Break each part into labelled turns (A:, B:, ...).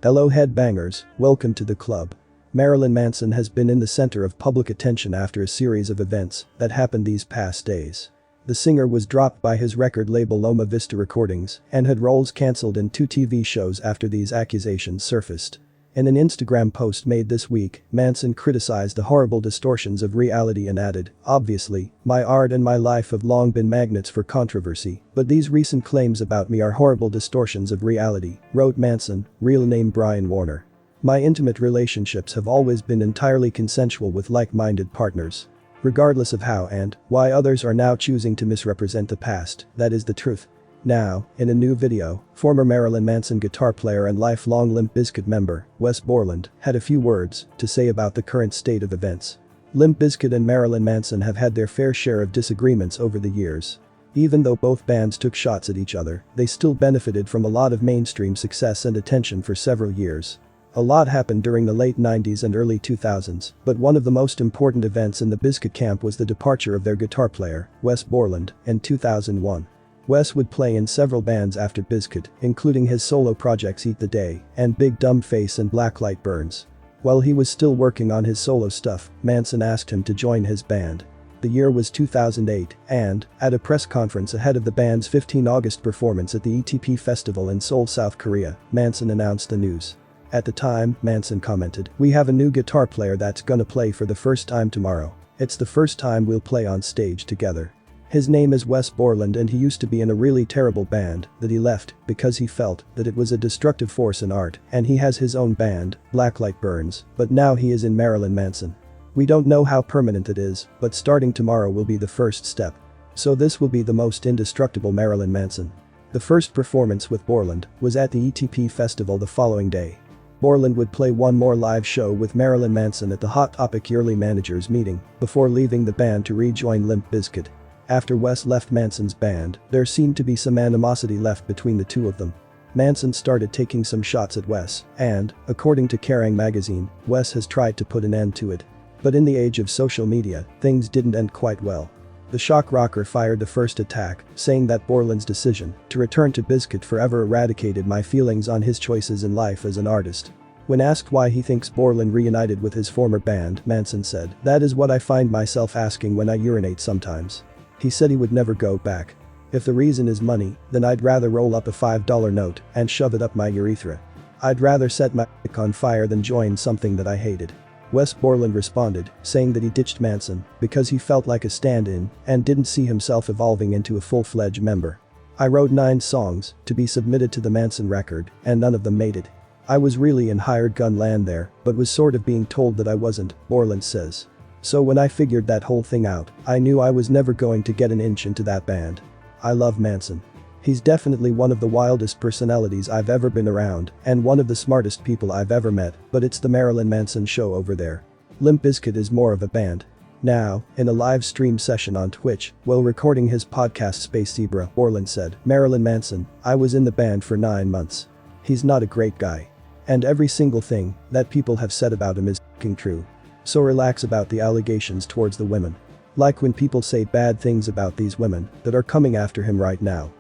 A: Hello headbangers, welcome to the club. Marilyn Manson has been in the center of public attention after a series of events that happened these past days. The singer was dropped by his record label Loma Vista Recordings and had roles cancelled in 2 TV shows after these accusations surfaced. In an Instagram post made this week, Manson criticized the horrible distortions of reality and added, "Obviously, my art and my life have long been magnets for controversy, but these recent claims about me are horrible distortions of reality," wrote Manson, real name Brian Warner. "My intimate relationships have always been entirely consensual with like-minded partners. Regardless of how and why others are now choosing to misrepresent the past, that is the truth." Now, in a new video, former Marilyn Manson guitar player and lifelong Limp Bizkit member, Wes Borland, had a few words to say about the current state of events. Limp Bizkit and Marilyn Manson have had their fair share of disagreements over the years. Even though both bands took shots at each other, they still benefited from a lot of mainstream success and attention for several years. A lot happened during the late 90s and early 2000s, but one of the most important events in the Bizkit camp was the departure of their guitar player, Wes Borland, in 2001. Wes would play in several bands after Bizkit, including his solo projects Eat the Day and Big Dumb Face and Blacklight Burns. While he was still working on his solo stuff, Manson asked him to join his band. The year was 2008 and, at a press conference ahead of the band's 15 August performance at the ETP Festival in Seoul, South Korea, Manson announced the news. At the time, Manson commented, "We have a new guitar player that's gonna play for the first time tomorrow. It's the first time we'll play on stage together. His name is Wes Borland and he used to be in a really terrible band that he left because he felt that it was a destructive force in art, and he has his own band, Blacklight Burns, but now he is in Marilyn Manson. We don't know how permanent it is, but starting tomorrow will be the first step. So this will be the most indestructible Marilyn Manson." The first performance with Borland was at the ETP festival the following day. Borland would play one more live show with Marilyn Manson at the Hot Topic yearly managers meeting before leaving the band to rejoin Limp Bizkit. After Wes left Manson's band, there seemed to be some animosity left between the two of them. Manson started taking some shots at Wes, and, according to Kerrang! Magazine, Wes has tried to put an end to it. But in the age of social media, things didn't end quite well. The shock rocker fired the first attack, saying that Borland's decision to return to Bizkit forever eradicated my feelings on his choices in life as an artist. When asked why he thinks Borland reunited with his former band, Manson said, "That is what I find myself asking when I urinate sometimes." He said he would never go back. "If the reason is money, then I'd rather roll up a $5 note and shove it up my urethra. I'd rather set my dick on fire than join something that I hated." Wes Borland responded, saying that he ditched Manson because he felt like a stand-in and didn't see himself evolving into a full-fledged member. "I wrote 9 songs to be submitted to the Manson record and none of them made it. I was really in hired gun land there, but was sort of being told that I wasn't," Borland says. "So when I figured that whole thing out, I knew I was never going to get an inch into that band. I love Manson. He's definitely one of the wildest personalities I've ever been around and one of the smartest people I've ever met, but it's the Marilyn Manson show over there. Limp Bizkit is more of a band." Now, in a live stream session on Twitch, while recording his podcast Space Zebra, Borland said, "Marilyn Manson, I was in the band for 9 months. He's not a great guy. And every single thing that people have said about him is f***ing true. So relax about the allegations towards the women. Like when people say bad things about these women that are coming after him right now.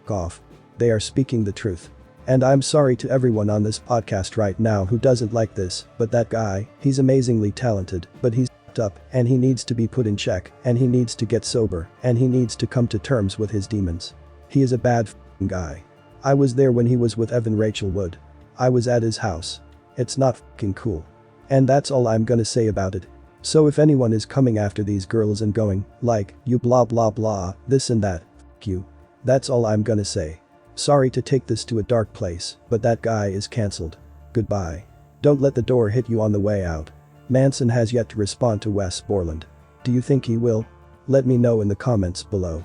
A: F*** off. They are speaking the truth. And I'm sorry to everyone on this podcast right now who doesn't like this, but that guy, he's amazingly talented, but he's f***ed up and he needs to be put in check and he needs to get sober and he needs to come to terms with his demons. He is a bad f***ing guy. I was there when he was with Evan Rachel Wood. I was at his house. It's not f***ing cool. And that's all I'm gonna say about it. So if anyone is coming after these girls and going, like, you blah blah blah, this and that, f*** you. That's all I'm gonna say. Sorry to take this to a dark place, but that guy is cancelled. Goodbye. Don't let the door hit you on the way out." Manson has yet to respond to Wes Borland. Do you think he will? Let me know in the comments below.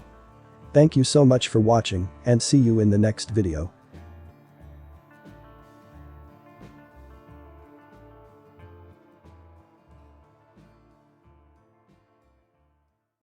A: Thank you so much for watching and see you in the next video.